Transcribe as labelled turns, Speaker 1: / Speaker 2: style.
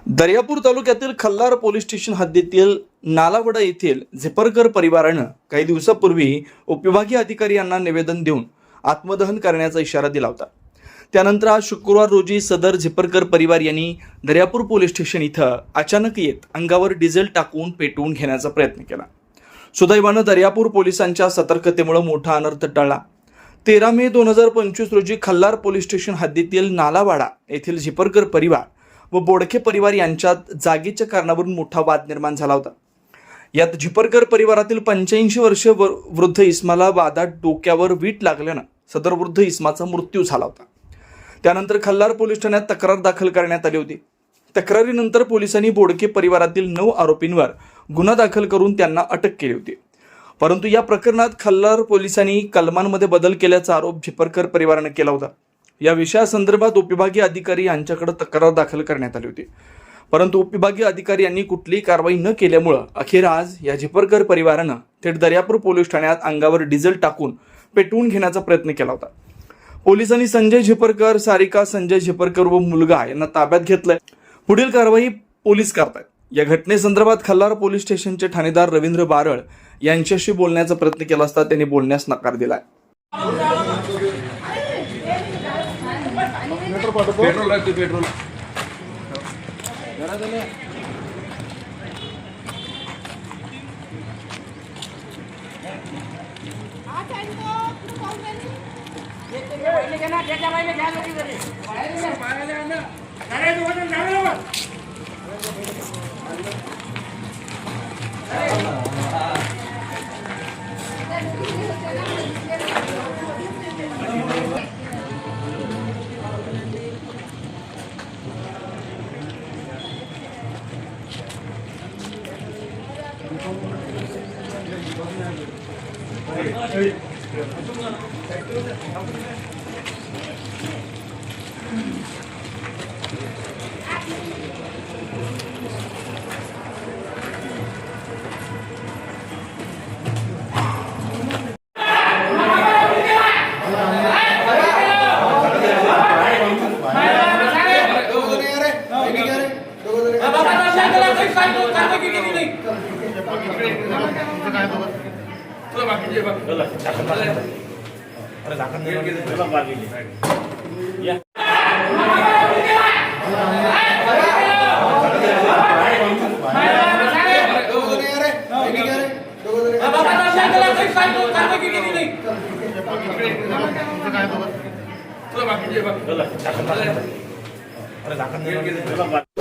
Speaker 1: दर्यापूर तालुक्यातील Khallar police station हद्दीतील नालावडा येथील झिपरकर परिवारानं काही दिवसापूर्वी उपविभागीय अधिकारी यांना निवेदन देऊन आत्मदहन करण्याचा इशारा दिला होता। त्यानंतर आज शुक्रवार रोजी सदर झिपरकर परिवार यांनी दर्यापूर पोलीस स्टेशन इथं अचानक येत अंगावर डिझेल टाकून पेटवून घेण्याचा प्रयत्न केला। सुदैवानं दर्यापूर पोलिसांच्या सतर्कतेमुळे मोठा अनर्थ टळला। 13 मे 2025 रोजी खल्लार पोलीस स्टेशन हद्दीतील नालावाडा येथील झिपरकर परिवार व बोडखे परिवार यांच्यात जागेच्या कारणावरून मोठा वाद निर्माण झाला होता। यात झिपरकर परिवारातील 85 वर्षीय वृद्ध इस्माला वादात डोक्यावर वीट लागल्यानं सदर वृद्ध इस्माचा मृत्यू झाला होता। त्यानंतर खल्लार पोलीस ठाण्यात तक्रार दाखल करण्यात आली होती। तक्रारीनंतर पोलिसांनी बोडके परिवारातील 9 आरोपींवर गुन्हा दाखल करून त्यांना अटक केली होती। परंतु या प्रकरणात खल्लार पोलिसांनी कलमांमध्ये बदल केल्याचा आरोप झिपरकर परिवाराने केला होता। या विषयासंदर्भात उपविभागीय अधिकारी यांच्याकडे तक्रार दाखल करण्यात आली होती, परंतु उपविभागीय अधिकारी यांनी कुठलीही कारवाई न केल्यामुळे अखेर आज या झिपरकर परिवारानं थेट दर्यापूर पोलीस ठाण्यात अंगावर डिझेल टाकून पेटवून घेण्याचा प्रयत्न केला होता। पोलिसांनी संजय झिपरकर, सारिका संजय झिपरकर व मुलगा यांना ताब्यात घेतलंय। पुढील कारवाई पोलीस करतायत। या घटनेसंदर्भात खल्लार पोलीस स्टेशनचे ठाणेदार रवींद्र बारळ यांच्याशी बोलण्याचा प्रयत्न केला असता त्यांनी बोलण्यास नकार दिलाय।
Speaker 2: पेट्रोल राहते पेट्रोल
Speaker 3: अरे